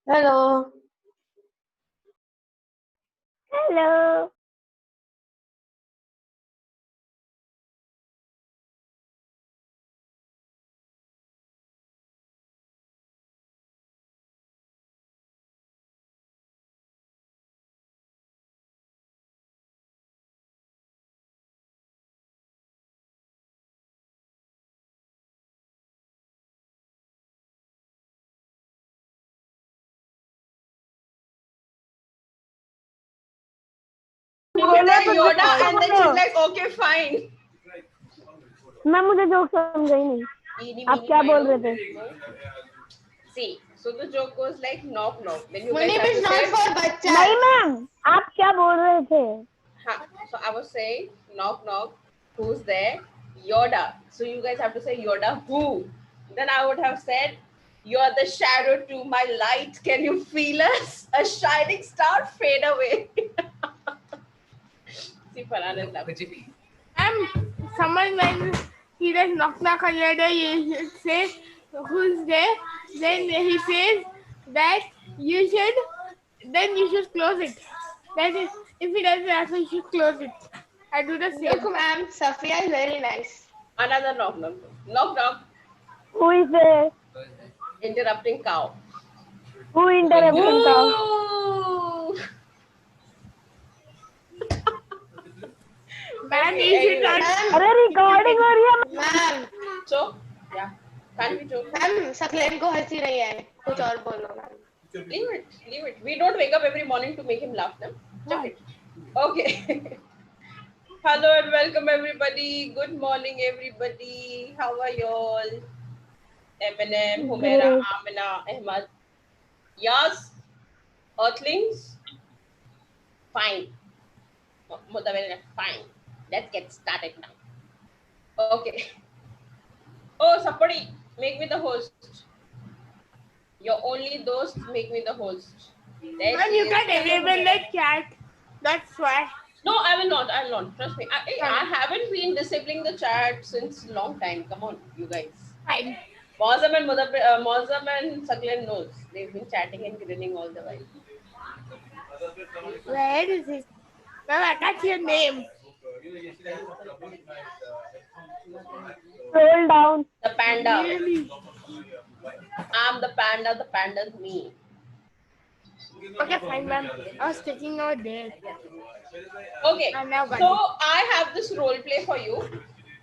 Hello. Hello. Yoda, and then she's like, okay, fine. मैं मुझे joke समझ ही नहीं आप क्या बोल रहे थे See, so the joke was like knock knock. Then you My guys name have is to not say, for bachcha. नहीं मैम आप क्या बोल रहे थे so I was saying knock knock. Who's there? Yoda. So you guys have to say Yoda who. Then I would have said You're the shadow to my light. Can you feel us? A shining star fade away. See, Farhan is laughing. Someone when he does knock on your door, you say who's there. Then he says that you should close it. That is, if he doesn't answer, you should close it. I do the same. Look, ma'am, Safia is very nice. Another knock, knock. Knock, knock. Who is there? Interrupting cow. Who interrupting cow? Ooh. Man, Okay, you should anyway. not. अरे recording हो रही है. Ma'am So, yeah. Can't we joke? Ma'am Saqlain को हंसी नहीं है कुछ और बोलो ma'am. Leave it. Leave it. We don't wake up every morning to make him laugh. No? Chuck it. Okay. Hello and welcome everybody. Good morning everybody. How are you all? Eminem, Humaira, Great. Amina, Ahmad. Yes. Earthlings. Fine. Mutawalina, fine. Let's get started now. Okay. Oh, somebody make me the host. Your only those make me the host. Man, you can enable the chat. That's why. No, I will not. I will not. Trust me. I haven't been disabling the chat since long time. Come on, you guys. Fine. Mozam and Saklan knows. They've been chatting and grinning all the while. Where is it? Ma'am, I can't see your name. Scroll down. The panda. Really? I'm the panda. The panda's me. Okay, fine, ma'am. I was taking over there. Okay. I now got So it. I have this role play for you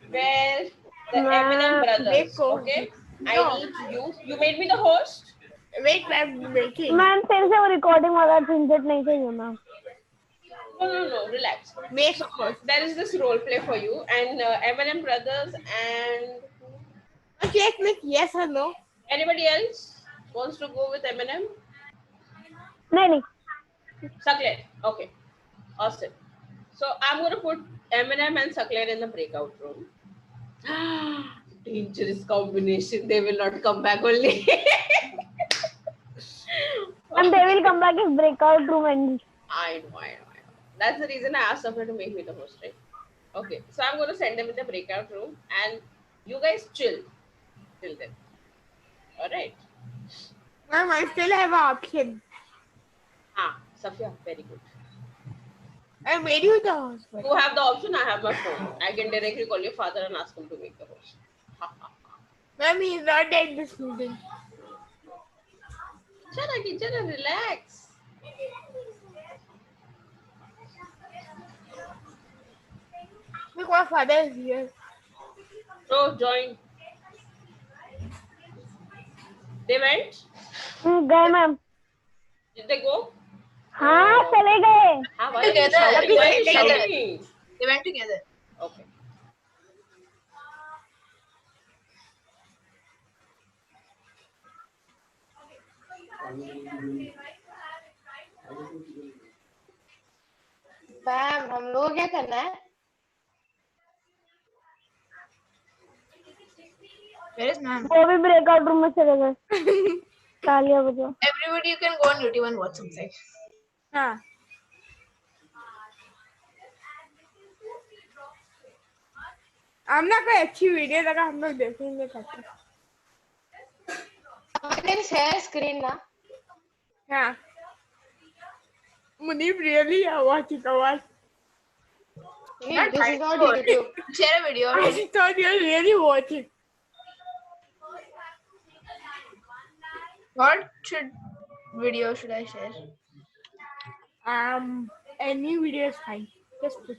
where the Ma'am, Eminem brothers. देखो. Okay. No. I need you. You made me the host. Wait, I'm making. Man, फिर से वो recording वाला झंझट नहीं चाहिए ना. No. Relax. Make a host. There is this role play for you and Eminem brothers and Okay, click yes or no. anybody else wants to go with Eminem? नहीं. Sakler. Okay. Awesome. So I'm going to put Eminem and Sakler in the breakout room. Dangerous combination. They will not come back only. And they will come back in breakout room and. I know. That's the reason I asked Sakler to make me the host, right? Okay. So I'm going to send them in the breakout room and you guys chill till then. Alright. Ma'am, I still have an option. Safia, very good. I made you the host. You have the option, I have my phone. I can directly call your father and ask him to make the host. Ma'am, he's not in this meeting. Chana, relax. Look, my father is here. So, join. They went? गए ma'am. Did they go? हाँ चले गए. Why are you shouting? Why are you shouting? They went together. Okay. Ma'am हम लोग क्या करना है? Where is ma'am? वो भी breakout room में चले गए. तालियां बजाओ. Everybody, you can go on YouTube and watch something. हाँ. हम ना कोई अच्छी वीडियो लगा हम लोग देखेंगे करके. I can share screen ना. हाँ. Munib really watching a watch. Hey, this is not YouTube. Share a video. I thought you were really watching. What video should I share? Any video is fine. Just put.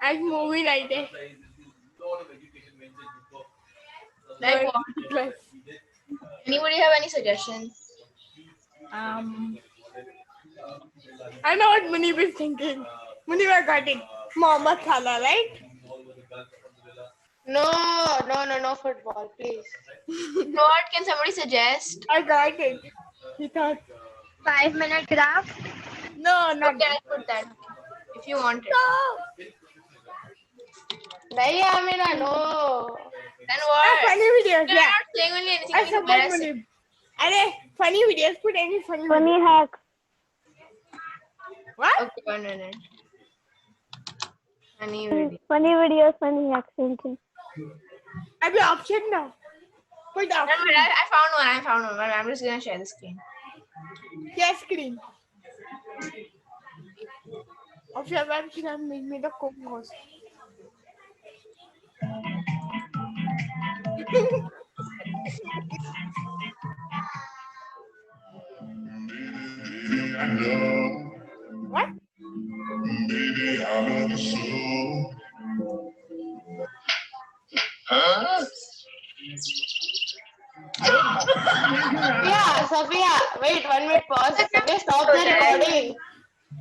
As movie night है. Like what? Plus. Anybody have any suggestions? I know what Munib is thinking. Munib, I got it. Mohammed Salah, right? No football, please. What can somebody suggest? I got it. He thought 5 minute graph. no, not Okay, I'll put that. if you want it. No. Nahi, Amina, no. Then what? Funny videos, You're yeah. not saying only anything I support embarrassing. Munib. Arey, funny videos. Put any funny videos. Funny hacks. What? Okay, 1 minute. Funny video. Funny videos, funny hacks. Anything. I be option now. Put the No, option. wait, I found one. I'm just gonna share the screen. Share screen. Option one can make me the cook most. What? Sophia, wait 1 minute, pause. Sophia, stop the recording.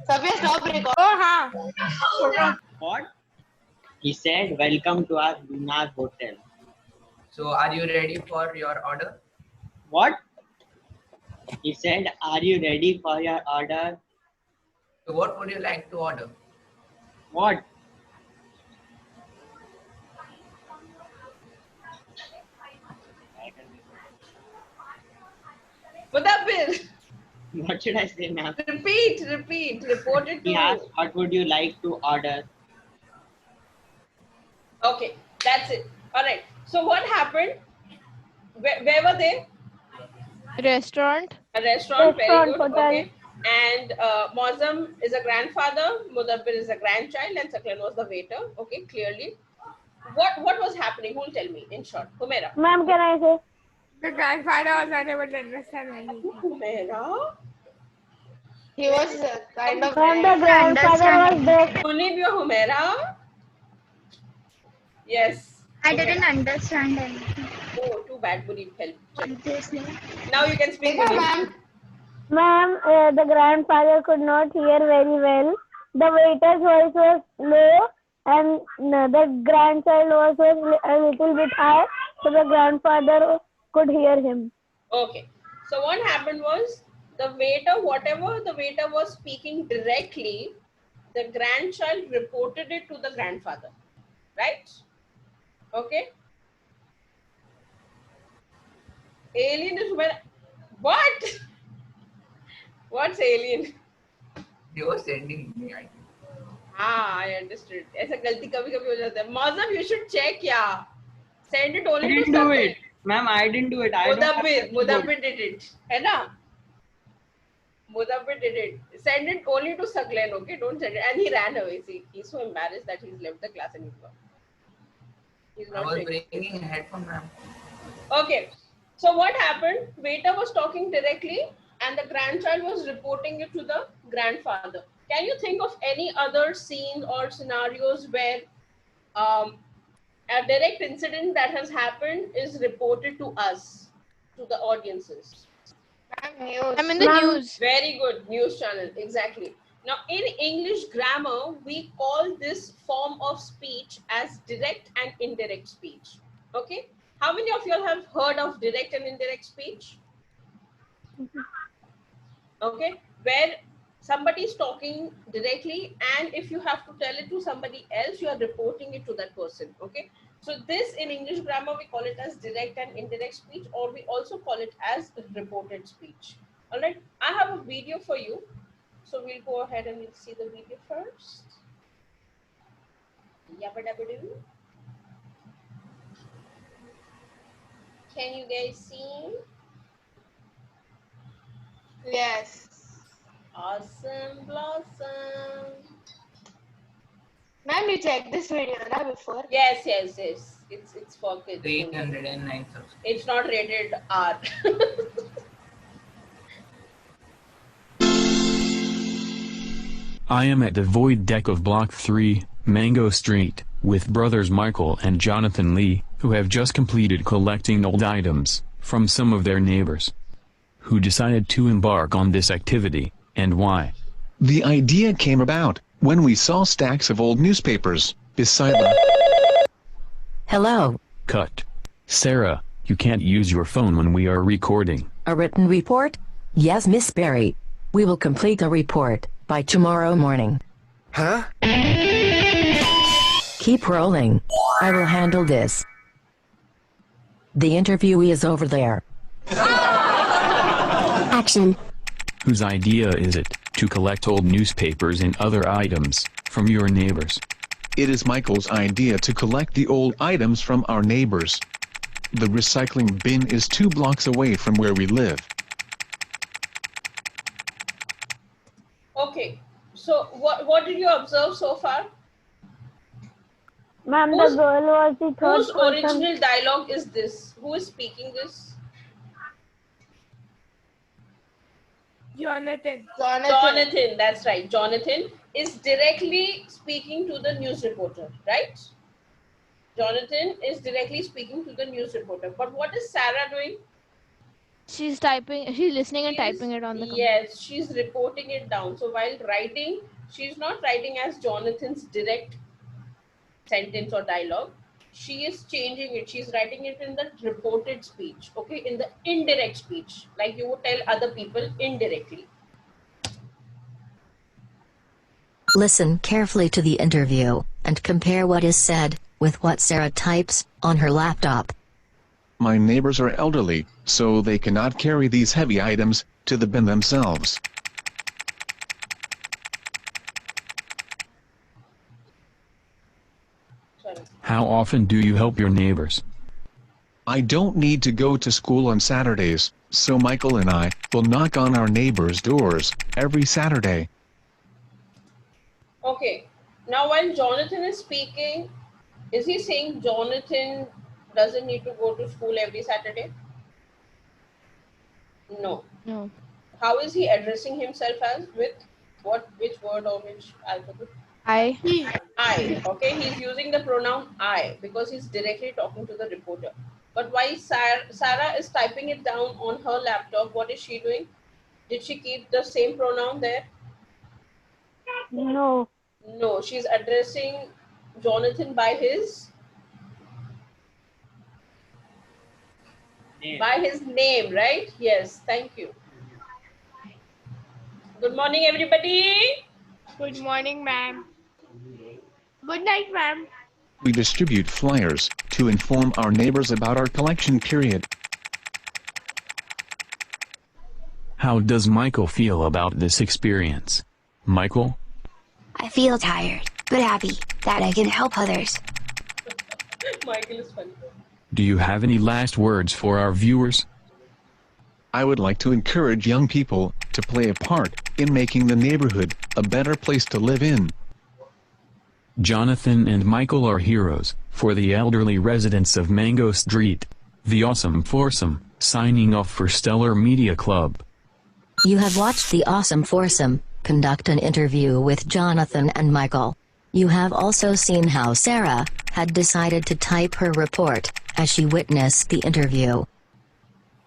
Sophia, stop recording. Oh, huh. What? He said, welcome to our Lunar Hotel. So, are you ready for your order? What? He said, are you ready for your order? So, what would you like to order? What? Mudabbir, What should I say, ma'am? repeat. Report it He to. asked, what would you like to order? Okay, that's it. All right. So what happened? Where were they? Restaurant. A restaurant. Very Restaurant, good. hotel. Okay. And Mozam is a grandfather, Mudabbir is a grandchild, and Saklan was the waiter. Okay, clearly. What was happening? Who'll tell me in short? Humaira. Ma'am, can I say? The grandfather was not able to understand anything. Humaira? He was kind of. Ma'am, the grandfather was there. Munib, your Humaira? Yes. I Humaira. didn't understand anything. Oh, too bad. Munib, help. Check. Obviously. Now you can speak. Yeah, Munib. ma'am. Ma'am, the grandfather could not hear very well. The waiter's voice was low and the grandchild was a little bit high. So the grandfather could hear him. Okay. So what happened was the waiter, whatever the waiter was speaking directly, the grandchild reported it to the grandfather. Right? Okay. Alien is when what? What's alien? They were sending me. I think. I understood. ऐसा गलती कभी कभी हो जाता है. Mozam, you should check, yeah. Send it I only to didn't do Saklan. it. Ma'am, I didn't do it. I don't have that Mudabbir did it. है ना? Mudabbir did it. Send it only to Saklan, okay? Don't send it. And he ran away. See, he's so embarrassed that he's left the class and he's gone. He's I not was taking- bringing a headphone, ma'am. Okay. So what happened? Waiter was talking directly and the grandchild was reporting it to the grandfather. Can you think of any other scene or scenarios where a direct incident that has happened is reported to us, to the audiences? I'm in the Ma'am. news. Very good. News channel. Exactly. Now, in English grammar, we call this form of speech as direct and indirect speech. Okay. How many of you all have heard of direct and indirect speech? Okay. Where somebody is talking directly, and if you have to tell it to somebody else, you are reporting it to that person. Okay. So this in English grammar, we call it as direct and indirect speech, or we also call it as reported speech. All right. I have a video for you. So we'll go ahead and we'll see the video first. Yabba-dabba-doo. Can you guys see? Yes. Awesome blossom. Ma'am, you checked this video na before? Yes. It's for kids. 309 subscribers. It's not rated R. I am at the void deck of Block 3, Mango Street, with brothers Michael and Jonathan Lee, who have just completed collecting old items from some of their neighbors. Who decided to embark on this activity, and why? The idea came about when we saw stacks of old newspapers beside the Hello. Cut. Sarah, you can't use your phone when we are recording. A written report? Yes, Miss Berry. We will complete the report by tomorrow morning. Huh? Keep rolling. I will handle this. The interviewee is over there. Action. Whose idea is it to collect old newspapers and other items from your neighbors? It is Michael's idea to collect the old items from our neighbors. The recycling bin is 2 blocks away from where we live. Okay. So what did you observe so far? Ma'am, the girl was the third Whose person. original dialogue is this? Who is speaking this? Jonathan. Jonathan, that's right. Jonathan is directly speaking to the news reporter, right? Jonathan is directly speaking to the news reporter. But what is Sarah doing? She's typing, she's listening and typing it on the computer. Yes, she's reporting it down. So while writing, she's not writing as Jonathan's direct sentence or dialogue. She is changing it. She's writing it in the reported speech, okay, in the indirect speech, like you would tell other people indirectly. Listen carefully to the interview and compare what is said with what Sarah types on her laptop. My neighbors are elderly, so they cannot carry these heavy items to the bin themselves. How often do you help your neighbors? I don't need to go to school on Saturdays, so Michael and I will knock on our neighbors' doors every Saturday. Okay, now while Jonathan is speaking, is he saying Jonathan doesn't need to go to school every Saturday? No. No. How is he addressing himself as? With what? Which word or which alphabet? I. I. Okay, he's using the pronoun I because he's directly talking to the reporter. But while Sarah is typing it down on her laptop, what is she doing? Did she keep the same pronoun there? No. No, she's addressing Jonathan by his name, right? Yes, thank you. Good morning, everybody. Good morning, ma'am. Good night, ma'am. We distribute flyers to inform our neighbors about our collection period. How does Michael feel about this experience? Michael? I feel tired, but happy that I can help others. Michael is funny. Do you have any last words for our viewers? I would like to encourage young people to play a part in making the neighborhood a better place to live in. Jonathan and Michael are heroes for the elderly residents of Mango Street. The Awesome Foursome, signing off for Stellar Media Club. You have watched the Awesome Foursome conduct an interview with Jonathan and Michael. You have also seen how Sarah had decided to type her report as she witnessed the interview.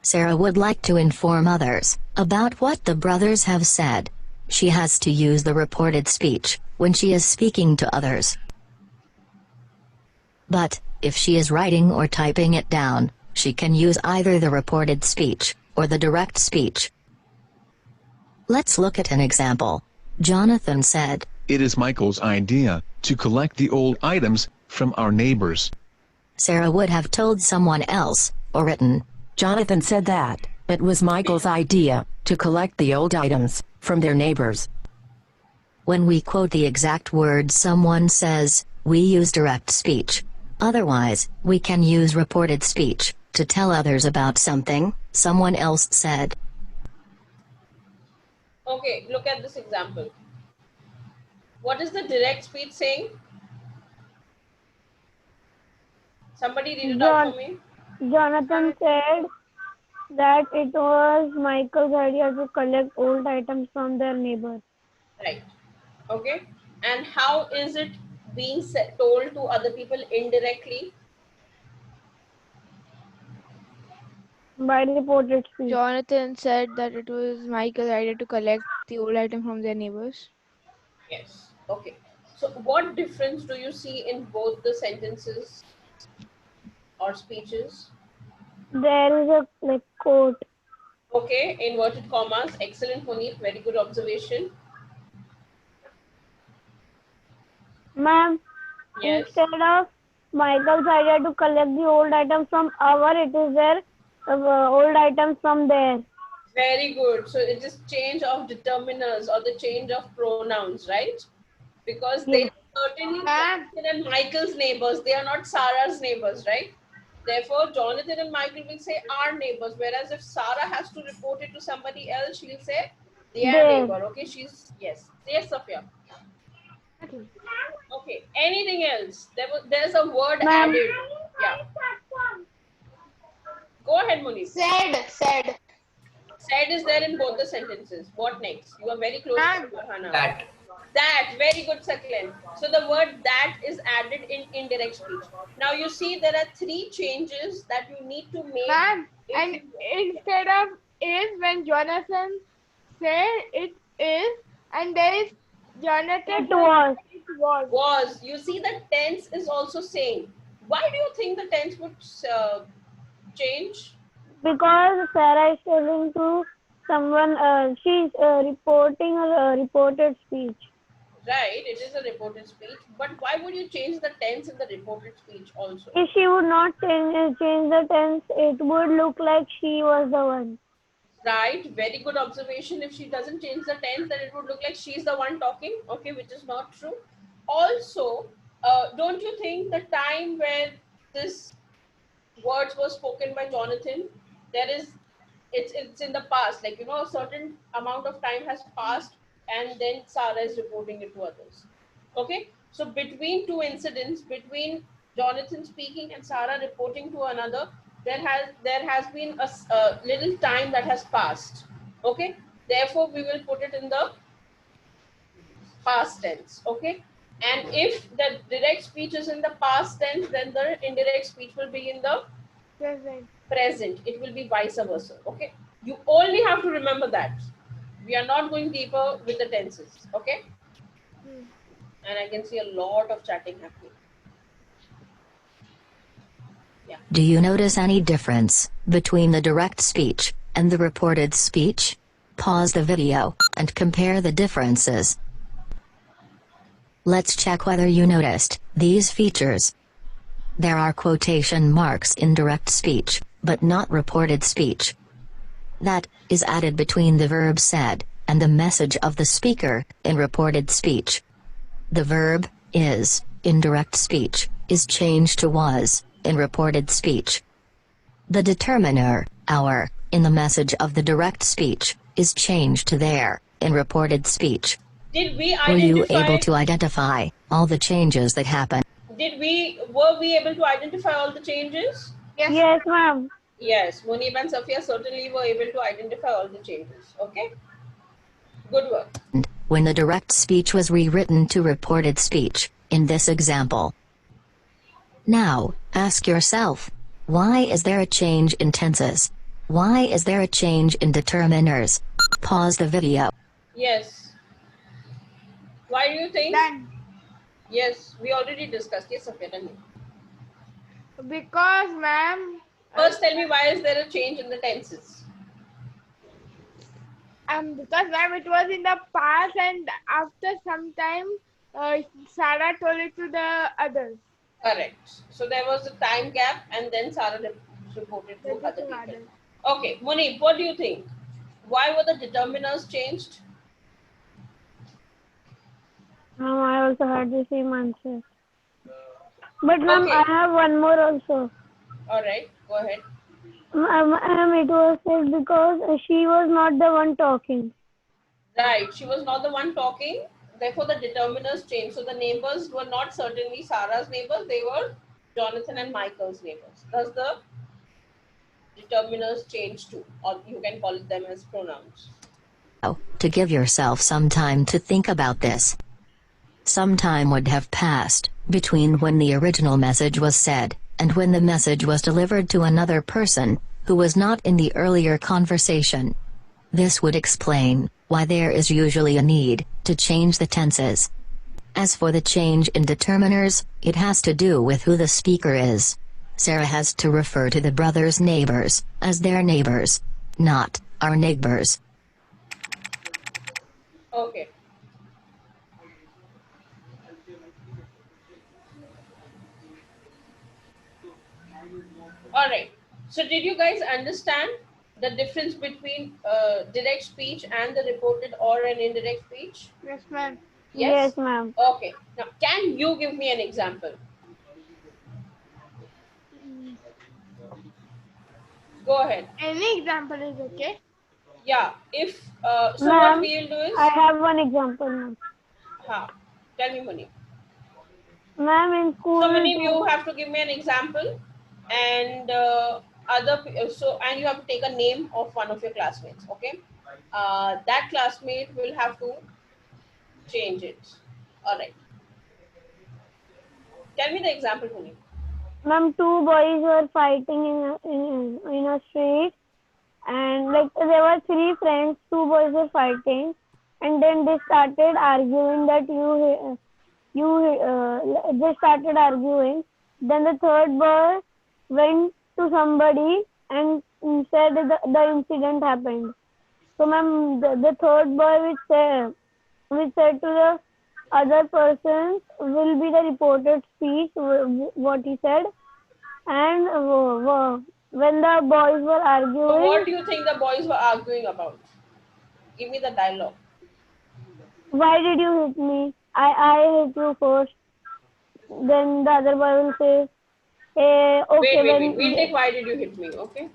Sarah would like to inform others about what the brothers have said. She has to use the reported speech when she is speaking to others. But if she is writing or typing it down, she can use either the reported speech or the direct speech. Let's look at an example. Jonathan said, It is Michael's idea to collect the old items from our neighbors. Sarah would have told someone else, or written, Jonathan said that it was Michael's idea to collect the old items from their neighbors. When we quote the exact words someone says, we use direct speech. Otherwise, we can use reported speech to tell others about something someone else said. Okay, look at this example. What is the direct speech saying? Somebody read it out for me. Jonathan said that it was Michael's idea to collect old items from their neighbors. Right. Okay. And how is it being told to other people indirectly? By reported speech. Jonathan said that it was Michael's idea to collect the old item from their neighbors. Yes. Okay. So what difference do you see in both the sentences or speeches? There is a quote. Okay, inverted commas. Excellent, Puneet. Very good observation. Ma'am, Yes. instead of Michael's idea to collect the old items from our, it is their old items from there. Very good. So it is change of determiners or the change of pronouns, right? Because they Yes. are certainly Ma'am. Jonathan and Michael's neighbors. They are not Sarah's neighbors, right? Therefore, Jonathan and Michael will say our neighbors. Whereas if Sarah has to report it to somebody else, she'll say their There. neighbor. Okay, she's yes, Sophia. Okay. Anything else? There's a word Ma'am. added. Yeah. Go ahead, Muni. Said. Said is there in both the sentences. What next? You are very close to Hannah. That. That, very good, Saklen. So the word that is added in indirect speech. Now you see there are 3 changes that you need to make. Ma'am, and instead of is, when Jonathan said it is, and there is Jonathan It was. it was. Was. You see the tense is also same. Why do you think the tense would change? Because Sarah is telling to someone, she's reporting a reported speech. Right, it is a reported speech. But why would you change the tense in the reported speech also? If she would not change the tense, it would look like she was the one. Right, very good observation. If she doesn't change the tense, then it would look like she's the one talking, okay, which is not true. Also, don't you think the time where this words were spoken by Jonathan, it's in the past, like, a certain amount of time has passed and then Sarah is reporting it to others. Okay, so between 2 incidents, between Jonathan speaking and Sarah reporting to another, there has been a little time that has passed. Okay, therefore we will put it in the past tense. Okay, and if the direct speech is in the past tense, then the indirect speech will be in the present. It will be vice versa. Okay, you only have to remember that. We are not going deeper with the tenses. Okay, and I can see a lot of chatting happening. Do you notice any difference between the direct speech and the reported speech? Pause the video and compare the differences. Let's check whether you noticed these features. There are quotation marks in direct speech, but not reported speech. That is added between the verb said and the message of the speaker in reported speech. The verb is in direct speech is changed to was in reported speech. The determiner our in the message of the direct speech is changed to there in reported speech. Did we Were you identify? able to identify all the changes that happen? Were we able to identify all the changes? Yes, ma'am. Yes, Munib and Safia certainly were able to identify all the changes. Okay, good work. When the direct speech was rewritten to reported speech, in this example. Now, ask yourself, why is there a change in tenses? Why is there a change in determiners? Pause the video. Yes. Why do you think? Done. Yes, we already discussed. Yes, Safia, tell me. Because, ma'am, First, tell me, why is there a change in the tenses? because, ma'am, it was in the past, and after some time, Sarah told it to the others. Correct. So there was a time gap, and then Sarah reported to other people. Okay, Munib, what do you think? Why were the determiners changed? I also had the same answer. But ma'am, Okay. I have one more also. All right, go ahead. Ma'am, it was said because she was not the one talking. Right, she was not the one talking. Therefore, the determiners changed. So the neighbors were not certainly Sarah's neighbors. They were Jonathan and Michael's neighbors. Thus, the determiners changed too, or you can call them as pronouns. To give yourself some time to think about this. Some time would have passed between when the original message was said and when the message was delivered to another person who was not in the earlier conversation. This would explain why there is usually a need to change the tenses. As for the change in determiners, it has to do with who the speaker is. Sarah has to refer to the brothers' neighbors as their neighbors, not our neighbors. Okay. All right. So did you guys understand the difference between direct speech and the reported or an indirect speech? Yes, ma'am. Yes? Yes, ma'am. Okay. Now, can you give me an example? Go ahead. Any example is okay. Yeah. If so, what Ma'am, we'll do I is, have one example, ma'am. tell me, Munib. Ma'am, in So, school, Munib, you have to give me an example, and and you have to take a name of one of your classmates. Okay. That classmate will have to change it. All right. Tell me the example, Munib. ma'am, two boys were fighting in a street, and like there were three friends. Two boys were fighting, and then they started arguing that they started arguing. Then the third boy went to somebody and said that the incident happened. So, ma'am, the third boy which said to the other person will be the reported speech, what he said. And when the boys were So, what arguing, do you think the boys were arguing about? Give me the dialogue. why did you hit me? I hit you first. Then the other boy will say, okay, Wait. We'll take why did you hit me? Okay.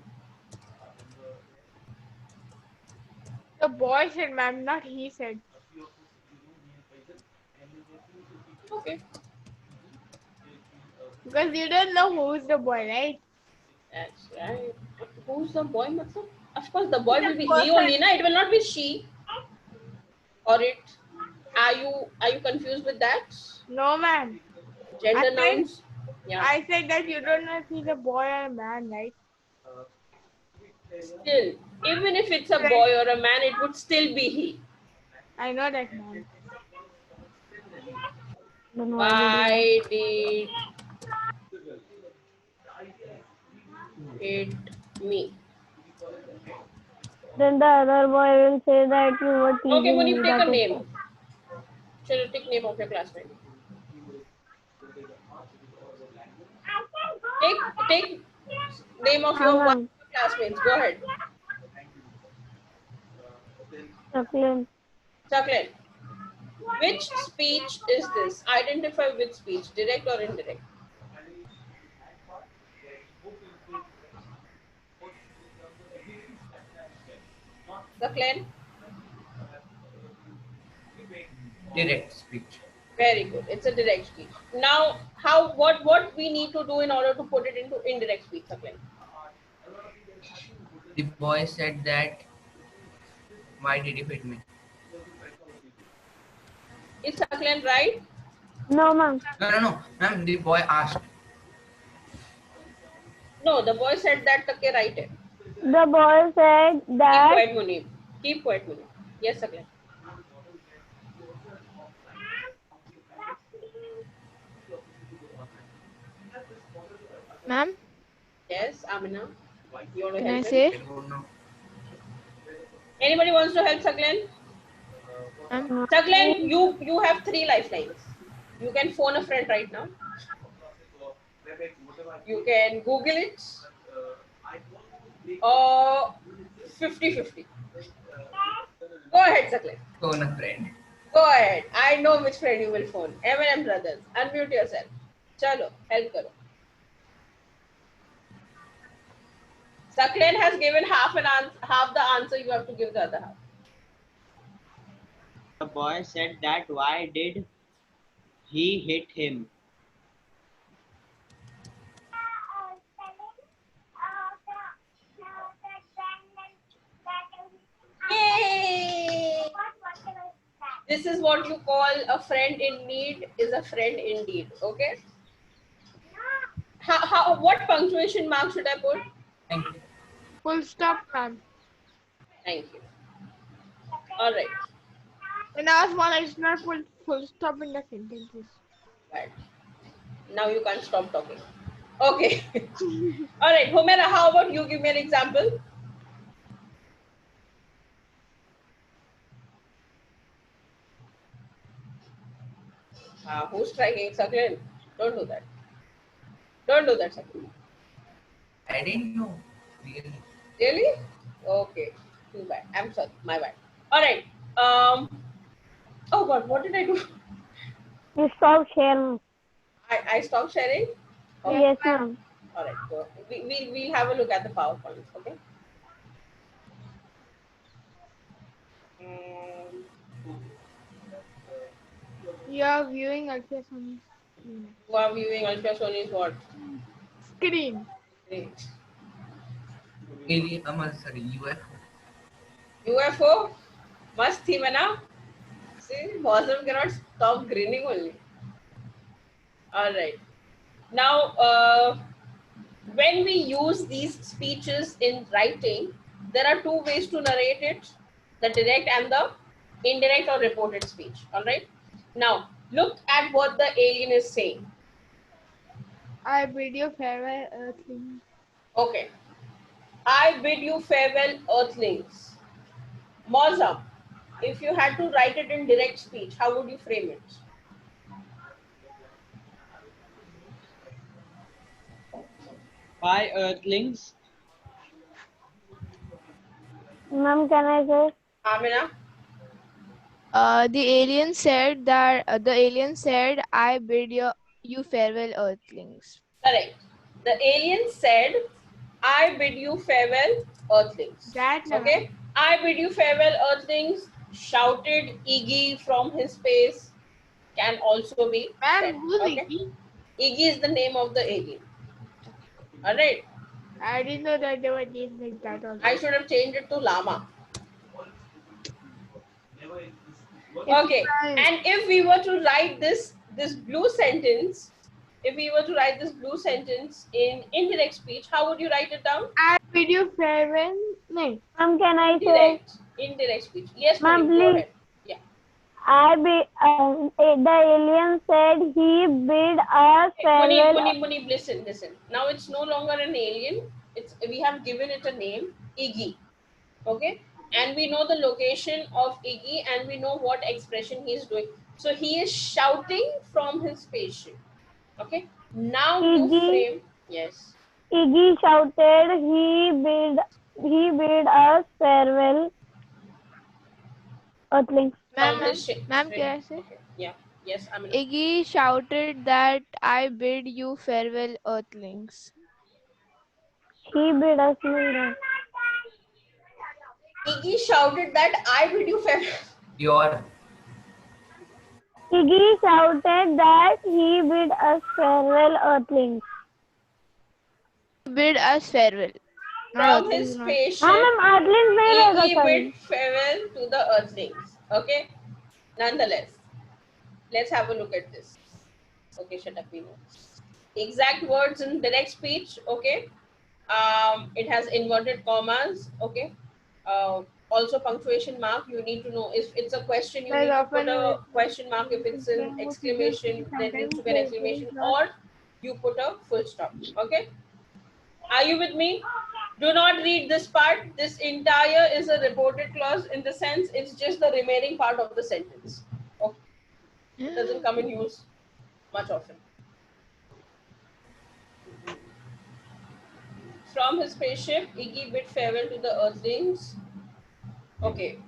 The boy said, ma'am, not he said. Okay. Because you don't know who's the boy, right? That's right. Who's the boy, Matlab? Of course, the boy The will be he person. only, na? It will not be she or it. Are you confused with that? No, ma'am. Gender nouns? Yeah. I said that you don't know if he's a boy or a man, right? Still, even if it's a boy or a man, it would still be he. I know that, ma'am. then Why did hit me? Then the other boy will say that you were Okay, teasing Munib, me. take That a is name. Chalo, take name of your classmate. Take name of your one of ma'am. your classmates. Go ahead. Chaklin. Chocolate. Which speech is this? Identify which speech, direct or indirect. Chocolate. Direct speech. Very good. It's a direct speech. Now, what we need to do in order to put it into indirect speech, Chocolate? The boy said that, why did you hit me? Is Chocolate right? No, ma'am. No. Ma'am, the boy asked. No, the boy said that Take right hai. The boy said Keep that. quiet, Munib. Keep quiet, Munib. Yes, Chocolate. Ma'am, Yes, Amina. You want to can I help him? say? I don't know. Anybody wants to help Chocolate? Ma'am, Chocolate, you have 3 lifelines. You can phone a friend right now. You can Google it. Or 50-50. Go ahead, Chocolate. Phone a friend. Go ahead. I know which friend you will phone. M&M brothers. Unmute yourself. Chalo, help karo. Saklen has given half the answer. You have to give the other half. The boy said that why did he hit him? Yay! This is what you call a friend in need is a friend indeed. Okay. What punctuation mark should I put? Thank you. Full stop, ma'am. Thank you. All right. And I was one, I should not put full stop in the sentences. Right. Now you can't stop talking. Okay. All right. Homera, how about you give me an example? Who's striking? Saklen? Don't do that. Don't do that, Saklen. I didn't know. Really? Really? Okay. Too bad. I'm sorry. My bad. All right. Oh God, what did I do? You stop sharing. I stopped sharing. Okay. Yes, ma'am. All right. So we'll have a look at the PowerPoint. Okay. Um, You are viewing ultrasonic screen. who are viewing ultrasonic what? Screen. Great. Alien, sorry, UFO. UFO? Must theme है ना? See, Wasm cannot stop grinning only. All right. Now, when we use these speeches in writing, there are two ways to narrate it: the direct and the indirect or reported speech. All right. Now, look at what the alien is saying. I bid you farewell, Earthling. Okay. I bid you farewell, Earthlings. Mozam, if you had to write it in direct speech, how would you frame it? Why Earthlings? Ma'am, can I say? Amina? The alien said I bid you farewell, Earthlings. Correct. The alien said, I bid you farewell, Earthlings. That never. Okay? I bid you farewell, Earthlings, shouted Iggy from his space, can also be said. Ma'am, who's Okay? Iggy? Iggy is the name of the alien. Alright? I didn't know that they were named like that also. I should have changed it to Llama. If Okay, and if we were to write this blue sentence, in indirect speech, how would you write it down? I bid you farewell. No. Ma'am, can I say? Indirect speech. Yes, Ma'am, Mani, go please. ahead. Yeah. The alien said he bid us farewell. Muni, listen. Now it's no longer an alien. We have given it a name, Iggy. Okay, and we know the location of Iggy, and we know what expression he is doing. So he is shouting from his spaceship. Okay, now you frame. Yes. Iggy shouted, he bid us farewell, Earthlings. From Ma'am, his ship. can I say? Okay. Yeah. Yes, I mean. Iggy shouted that I bid you farewell, Earthlings. He bid us farewell. Iggy shouted that I bid you farewell. Your. Iggy shouted that he bid us farewell, Earthlings. Bid us farewell. From his spaceship, Iggy Iggy bid farewell to the Earthlings. Okay. Nonetheless, let's have a look at this. Okay, shut up, we know. Exact words in direct speech. Okay. It has inverted commas. Okay. Also punctuation mark. You need to know if it's a question, you need to put a question mark. If it's an exclamation, there needs to be an exclamation, or you put a full stop. Okay. Are you with me? Do not read this part. This entire is a reported clause in the sense it's just the remaining part of the sentence. Okay. It doesn't come in use much often. From his spaceship, Iggy bid farewell to the Earthlings. Okay.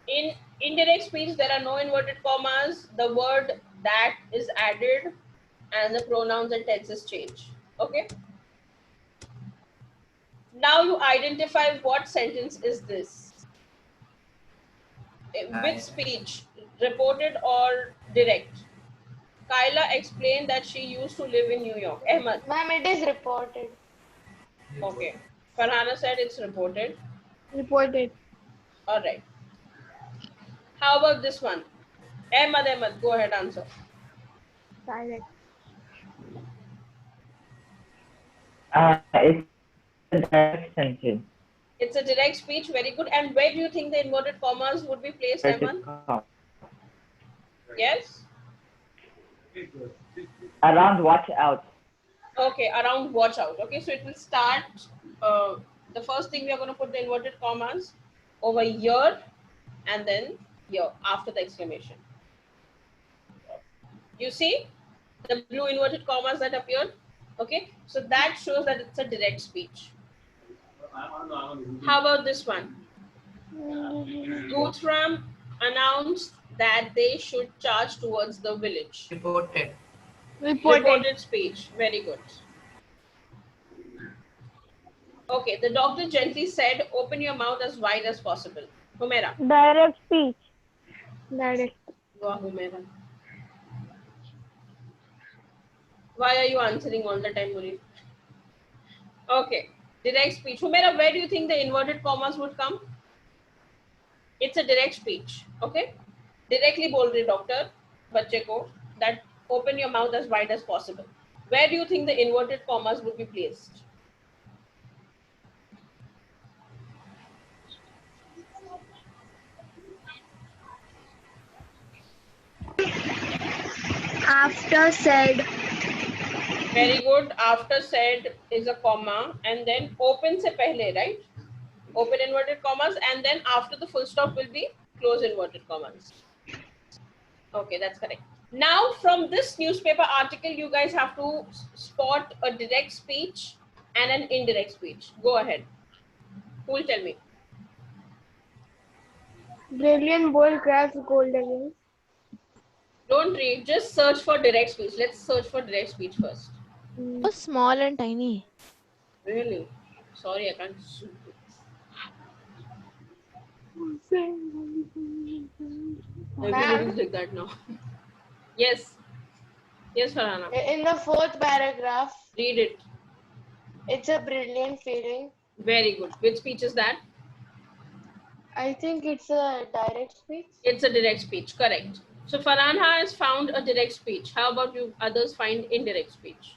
In indirect speech, there are no inverted commas. The word that is added and the pronouns and tenses change. Okay. Now you identify what sentence is this. Which speech, reported or direct? Kyla explained that she used to live in New York. Ahmed. Ma'am, it is reported. Okay. Farhana said it's reported. Reported. All right. How about this one? Ahmed, go ahead, answer. Direct. It's a direct sentence. It's a direct speech. Very good. And where do you think the inverted commas would be placed, Ahmed? Yes? Around watch out. Okay, around watch out. Okay, so it will start. The first thing we are going to put the inverted commas over here and then here after the exclamation. You see the blue inverted commas that appeared? Okay, so that shows that it's a direct speech. How about this one? Guthram announced that they should charge towards the village. Reported. Reported speech. Very good. Okay, the doctor gently said, open your mouth as wide as possible. Humera. Direct speech. Direct. Go on, Humera. Why are you answering all the time, Muri? Okay, direct speech. Humera, where do you think the inverted commas would come? It's a direct speech. Okay, directly bol rahe doctor bachche ko that open your mouth as wide as possible. Where do you think the inverted commas would be placed? After said. Very good. After said is a comma, and then open se pehle, right? Open inverted commas, and then after the full stop will be close inverted commas. Okay, that's correct. Now from this newspaper article, you guys have to spot a direct speech and an indirect speech. Go ahead. Who will tell me? Brilliant bold crafts gold again. Don't read, just search for direct speech. Let's search for direct speech first. So small and tiny. Really? Sorry, I can't zoom it. Everybody's like that now. Yes. Yes, Farhana. In the fourth paragraph, Read it. it's a brilliant feeling. Very good. Which speech is that? I think it's a direct speech. It's a direct speech, correct. So Farhana has found a direct speech. How about you others find indirect speech?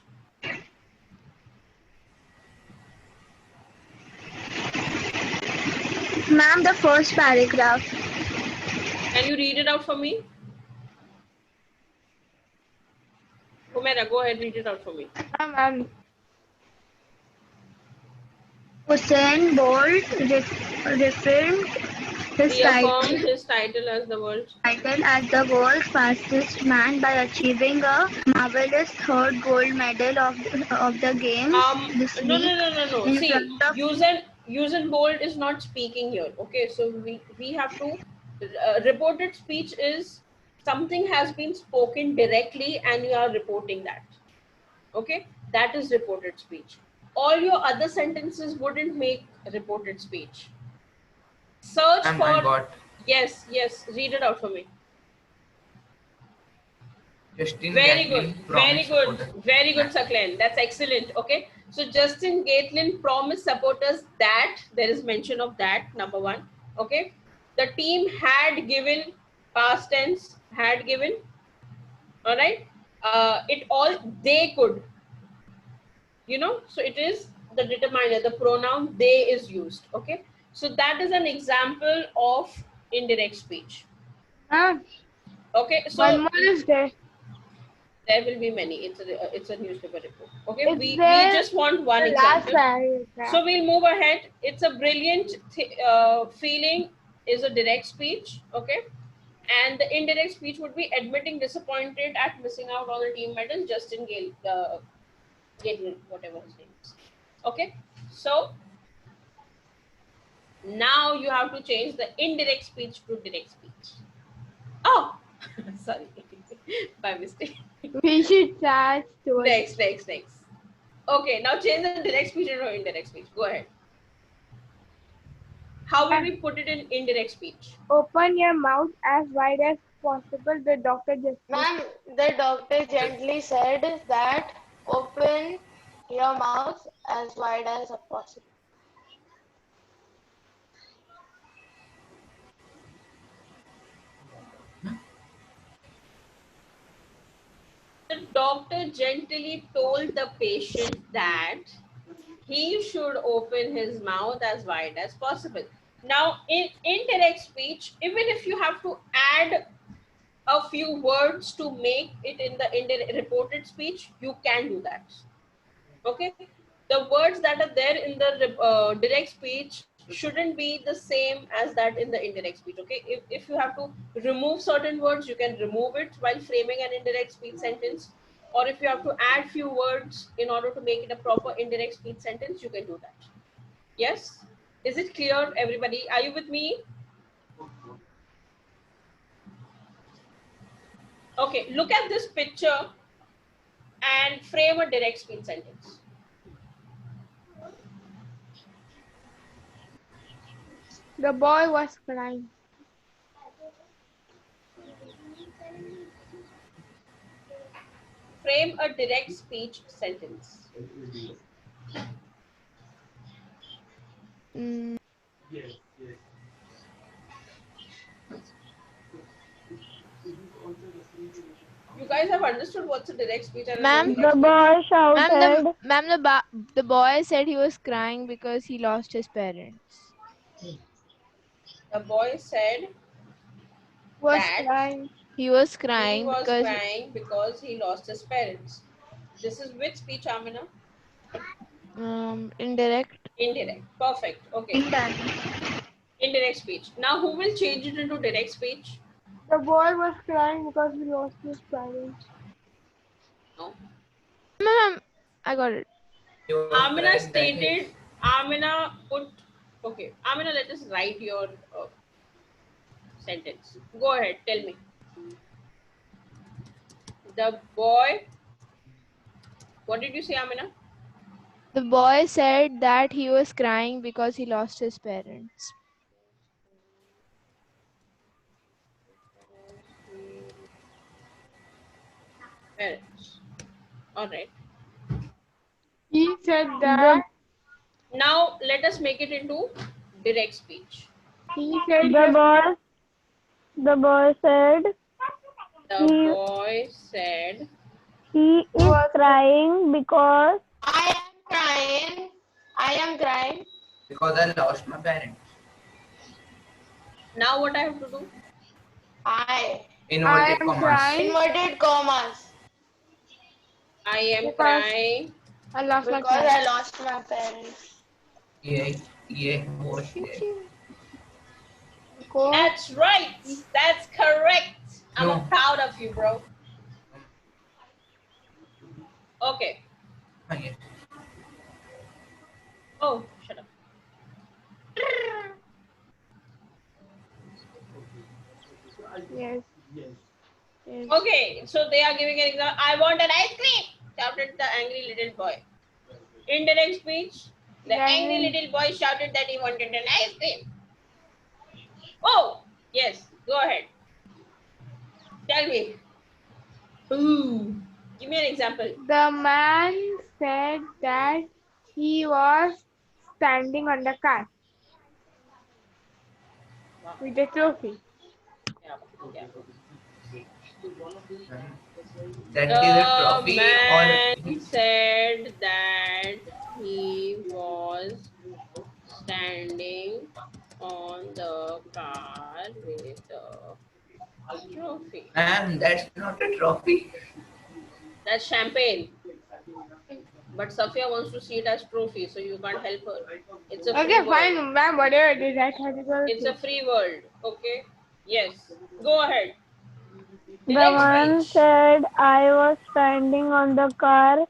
Ma'am, the first paragraph. Can you read it out for me? Humera, go ahead, read it out for me. Usain Bolt reaffirmed his Reaffirmed his title as the world's title as the world's fastest man by achieving a marvelous third gold medal of the games this week. No. in See, front of Usain Bolt is not speaking here. Okay, so we have to reported speech is something has been spoken directly and you are reporting that. Okay, that is reported speech. All your other sentences wouldn't make reported speech. Search I for got. yes, read it out for me. Justin Very Gatlin good, promised supporters. very good, Saklen. That's excellent. Okay, so Justin Gatlin promised supporters that there is mention of that, number one. Okay, the team had given, past tense, had given. All right, it all they could. You know, so it is the determiner, the pronoun they is used. Okay, so that is an example of indirect speech. Okay, so one more is there. there will be many. It's a newspaper report. Okay, It's we there, just want one the last example. paragraph. So we'll move ahead. It's a brilliant feeling is a direct speech. Okay, and the indirect speech would be admitting disappointed at missing out on the team medal. Justin Gatlin, whatever his name is. Okay, so now you have to change the indirect speech to direct speech. Oh, sorry, by mistake. We should charge towards Next. Okay, now change the direct speech into indirect speech. Go ahead. How will we put it in indirect speech? open your mouth as wide as possible. The doctor just Ma'am, the doctor gently said that open your mouth as wide as possible. The doctor gently told the patient that he should open his mouth as wide as possible. Now, in indirect speech, even if you have to add a few words to make it in the indirect reported speech, you can do that. Okay, the words that are there in the direct speech shouldn't be the same as that in the indirect speech. Okay, if you have to remove certain words, you can remove it while framing an indirect speech sentence, or if you have to add few words in order to make it a proper indirect speech sentence, you can do that. Yes? Is it clear, everybody? Are you with me? Okay, look at this picture and frame a direct speech sentence. The boy was crying. Frame a direct speech sentence. Mm, You guys have understood what's a direct speech and a Ma'am, indirect The speech? boy shouted. the boy said he was crying because he lost his parents. The boy said Was that crying. He was he crying was because crying because he lost his parents. This is which speech, Amina? indirect. Indirect. Perfect. Okay. Indirect speech. Now, who will change it into direct speech? The boy was crying because he lost his parents. No. Ma'am, I got it. Amina stated, Amina put, okay, Amina, let us write your sentence. Go ahead, tell me. The boy, what did you say, Amina? The boy said that he was crying because he lost his parents. Parents. All right. He said that. Now, let us make it into direct speech. He said The boy said. The boy said. He is crying because. I am crying. Because I lost my parents. Now what I have to do? Inverted commas. Inverted commas. I am crying. Because I lost my parents. Yeah, wash it. That's right. That's correct. I'm proud of you, bro. Okay. Oh, shut up. Yes. Okay, so they are giving an example. I want an ice cream, shouted the angry little boy. Indirect speech. The angry little boy shouted that he wanted an ice cream. Oh, yes. Go ahead. Tell me. Ooh. Give me an example. The man said that he was standing on the car with a trophy. That is a The trophy man said that he was standing on the car with a trophy. and that's not a trophy. That's champagne. But Safia wants to see it as trophy, so you can't help her. It's a free Okay, world. fine, ma'am. Whatever it is, I thought it was. It's a free world. Okay. Yes. Go ahead. The man said I was standing on the car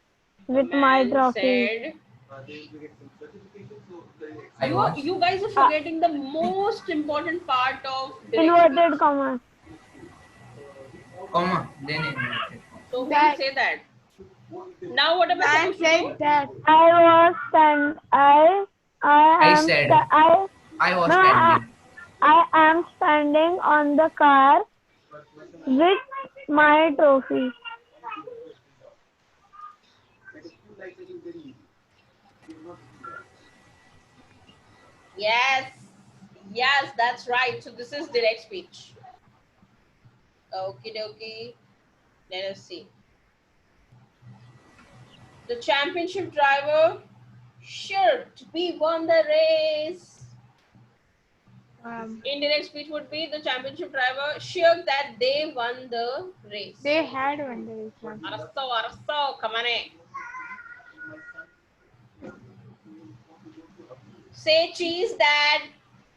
with my trophy. Said, you guys are forgetting the most important part of direct Inverted speech. commas. Comma, then inverted. So who will say that? Now what am I supposed to do? That I was standing. I am standing on the car with my trophy. Yes. Yes, that's right. So this is direct speech. Okie dokie. Let us see. The championship driver should be won the race. Indirect speech would be the championship driver sure that they won the race. They had won the race. Arasto, come on in. Say cheese that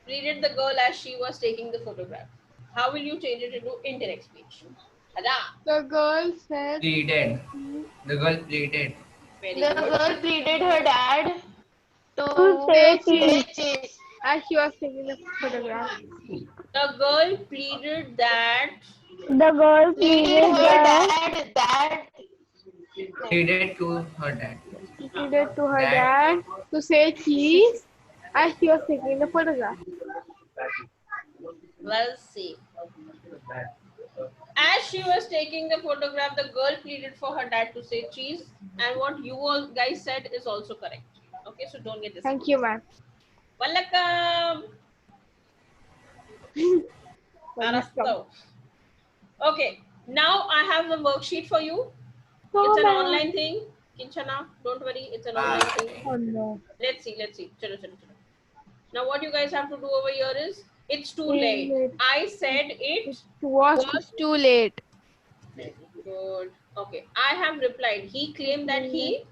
greeted the girl as she was taking the photograph. How will you change it into indirect speech? The girl said. Pleaded. The girl pleaded. Very The good. girl pleaded her dad To to say say cheese. cheese. As she was taking the photograph. The girl pleaded that The girl Pleaded pleaded her that dad Pleaded to her dad. She pleaded to her Dad. dad to say cheese as she was taking the photograph. let's see. As she was taking the photograph, the girl pleaded for her dad to say cheese, and what you all guys said is also correct. Okay, so don't get Thank disappointed. you, ma'am. Welcome. Arasto. Okay, now I have the worksheet for you. It's an online thing. Kinchana, don't worry, it's an online thing. Oh no. Let's see. Chalo. Now what you guys have to do over here is, it's too late. I said it was too late. Very good. Okay, I have replied. He claimed that he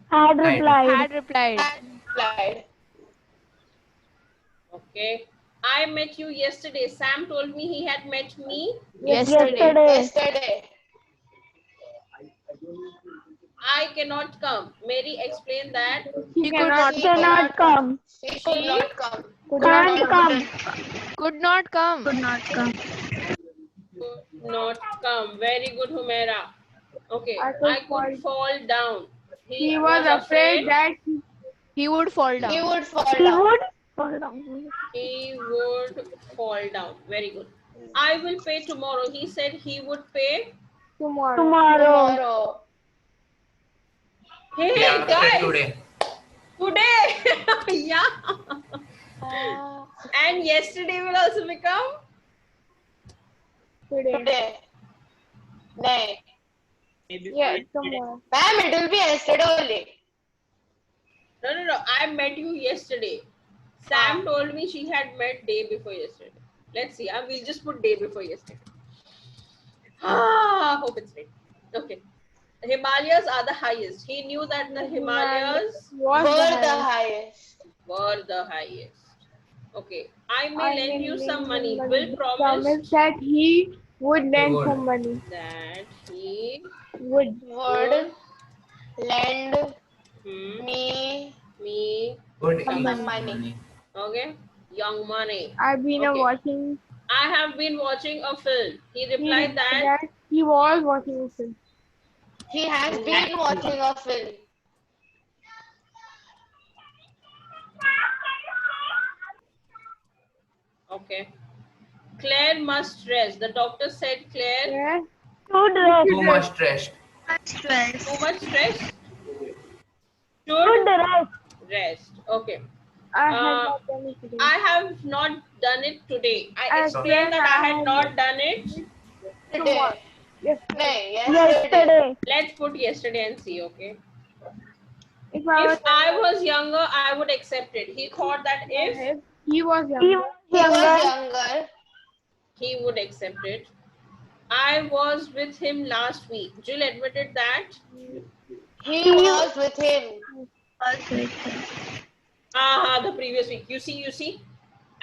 had replied. Had replied. Okay. I met you yesterday. Sam told me he had met me Yesterday. I cannot come. Mary explained that She cannot come. She should not come. Can't come. Could not come. Could not come. could not come. Very good, Humaira. Okay. I I could could fall down. He was afraid that he would fall down. He would fall He down. would fall down. He would fall down. Very good. I will pay tomorrow. He said he would pay Tomorrow. Hey, Yeah, guys. today. Today. Yeah. And yesterday will also become Today. No. Yeah, tomorrow. Ma'am, it will be yesterday only. No. I met you yesterday. Sam told me she had met day before yesterday. Let's see. We'll just put day before yesterday. Hope it's right. Okay. The Himalayas are the highest. He knew that the Himalayas Were the highest. were the highest. Okay. I may lend you some money. Will promised that he would lend some money. that he Would Lend me Good some enough money. okay, young money. I've been watching. I have been watching a film. He replied that he was watching a film. He has been watching a film. okay. Claire must rest. The doctor said Claire Too much stressed. too much stress Should rest. Okay. I have not done it today. I have not done it today. I explained that I had not done it Today. Yesterday. Let's put yesterday and see, okay? If If I was younger, I would accept it. He thought that if he was He younger, was Younger. he would accept it. I was with him last week. Jill admitted that. He was with him. The previous week. You see.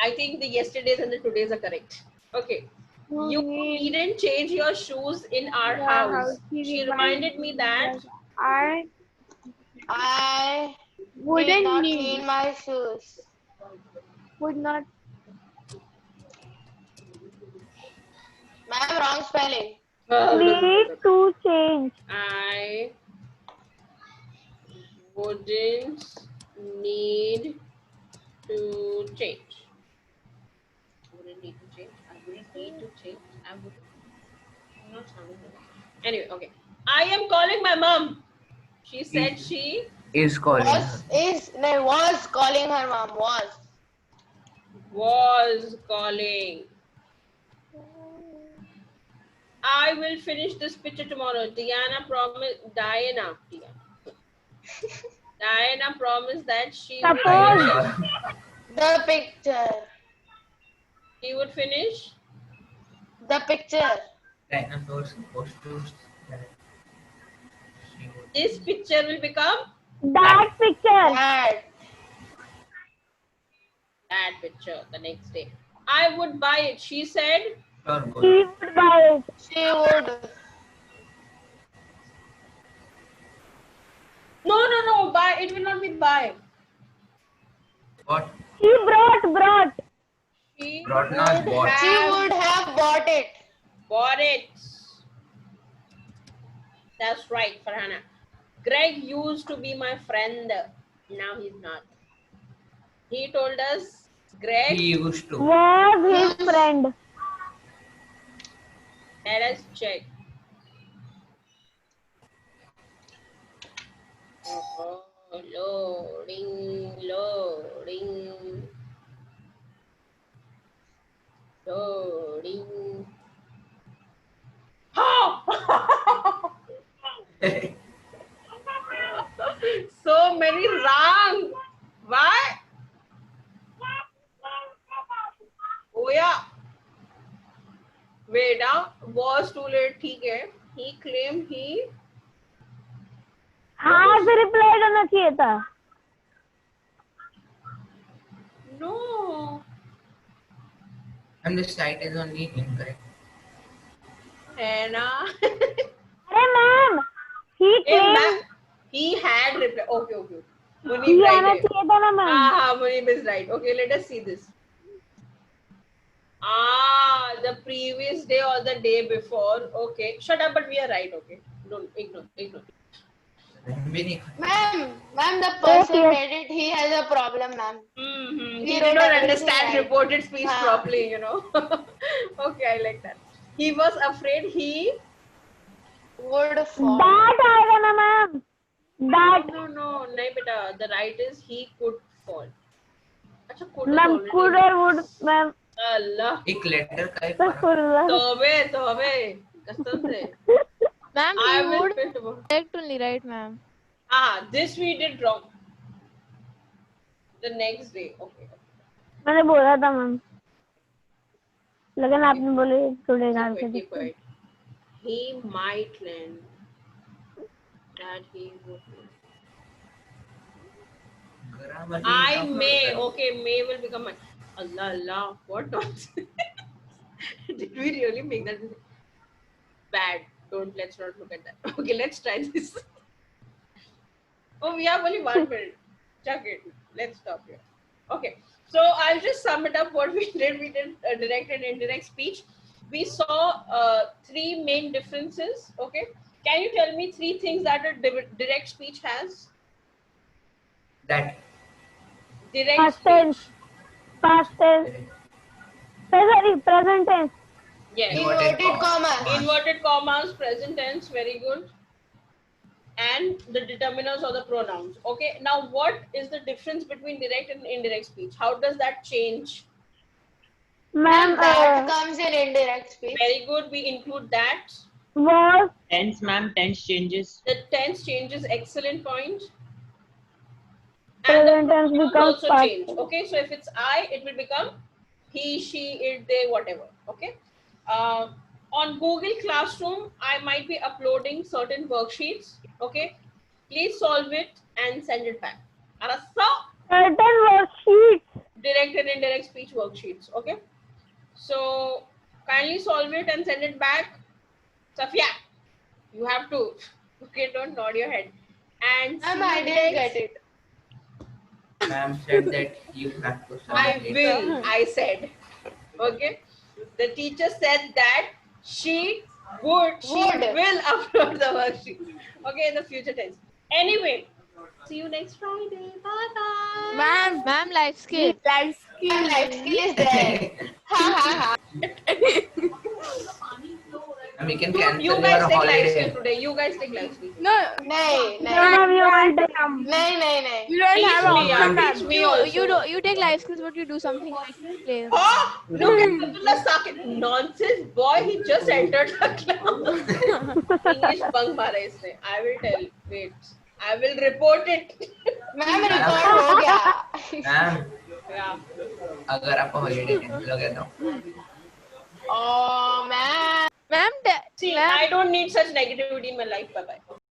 I think the yesterdays and the todays are correct. Okay. You needn't change your shoes in our house. She reminded me that I did not clean my shoes. would not. Ma'am, wrong spelling. need to change. I wouldn't need to change. Wouldn't need to change. I wouldn't need to change. I would not sounding right. Anyway, okay. I am calling my mom. She said she Is calling her. Was calling her mom. was calling. I will finish this picture tomorrow. Diana promised that she would Suppose The picture. He would finish The picture. Dinosaurs supposed to that she would this picture will become that picture. that picture the next day. I would buy it. She said Or He good. would buy it. She would. No. Buy. It will not be buy. What? He brought. She Brought, not would bought. She have would have bought it. bought it. That's right, Farhana. Greg used to be my friend. Now he's not. He told us Greg. He used to. Was his friend. Let us check. Oh, loading. Oh! So many wrong. Why? Oh yeah. Wait, now was too late. ठीक है. He claimed he. हाँ से reply करना चाहिए था. No. And the site is only incorrect. Anna. अरे ma'am, he claimed. He had replied. Okay. Munib He right आना है. चाहिए था ना ma'am. Munib is right. Okay, let us see this. The previous day or the day before. Okay, shut up. But we are right. Okay, don't ignore. Ma'am, the person made it. He has a problem, ma'am. He did not understand reported speech properly. Okay, I like that. He was afraid he would fall. That आएगा ना ma'am. That. No, नहीं बेटा. The right is he could fall. अच्छा could. Ma'am could और would ma'am. अल्लाह. एक letter का एक तौबे कसम से. Ma'am, I he will would fit one. correct only, right, ma'am? This we did wrong. The next day. Okay. मैंने बोला था मैम. लेकिन आपने बोले थोड़े डाल के. Keep quiet. He might learn that he would. I may. Okay, may will become my. Allah. What nonsense. Did we really make that bad? Let's not look at that. Okay, let's try this. Oh, we have only 1 minute. Chuck it. Let's stop here. Okay, so I'll just sum it up what we did. We did direct and indirect speech. We saw 3 main differences. Okay, can you tell me 3 things that a direct speech has? That. Direct past tense. Past tense. Sorry, present tense. Yes. Inverted commas, present tense, very good. And the determiners or the pronouns. Okay, now what is the difference between direct and indirect speech? How does that change? Ma'am, that comes in indirect speech. Very good, we include that. Was. Tense, ma'am, tense changes. The tense changes, excellent point. Present tense becomes also past change. Okay, so if it's I, it will become he, she, it, they, whatever. Okay. On Google Classroom, I might be uploading certain worksheets. Okay, please solve it and send it back. Certain worksheets. Direct and indirect speech worksheets. Okay, so kindly solve it and send it back. Safia, you have to. Okay, don't nod your head. And I didn't get it. Ma'am said that you have to I will. I said. Okay. The teacher said that she will upload the worksheet. Okay, in the future tense. Anyway, see you next Friday. Bye bye. Ma'am, life skill. Life skill is there. We can cancel You guys your take life skill holiday. today. You guys take life skill. No. नहीं. You don't have an option, ma'am. Teach me also. You take life skills, but you do something like play. Oh, look at Abdullah Sakit. Nonsense boy, he just entered the class. English bunk mara isne. I will tell. Wait. I will report it. Ma'am, report हो गया. Ma'am, Yeah. अगर आपको holiday cancel हो गया तो. Oh, man. Ma'am, See, I don't need such negativity in my life. Bye bye.